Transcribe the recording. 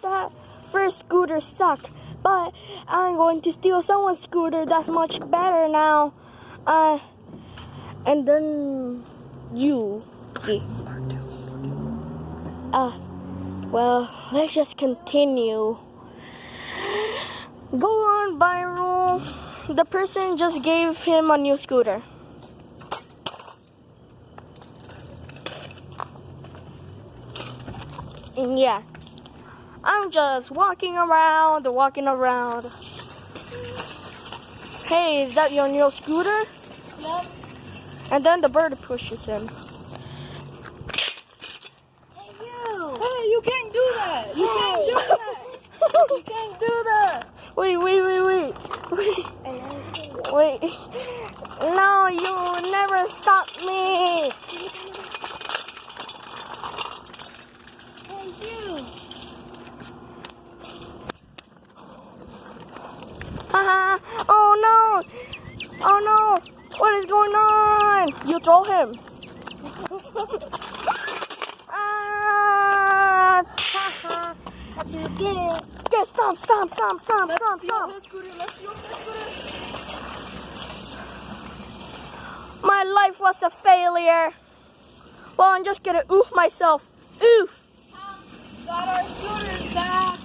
that first scooter sucked, but I'm going to steal someone's scooter that's much better now. And then you. Well, let's just continue. Go on, Byron. The person just gave him a new scooter. And yeah, I'm just walking around. Hey, is that your new scooter? Yep. And then the bird pushes him. Hey, you! Hey, you can't do that! You can't do that! You can't do that! Wait. No, you never stop me. Hey, you! Haha. Oh no. What is going on? You throw him. Haha! That's what you get! Get stomp. Let's steal her scooter! My life was a failure. Well, I'm just gonna oof myself. Oof. Got our scooters back!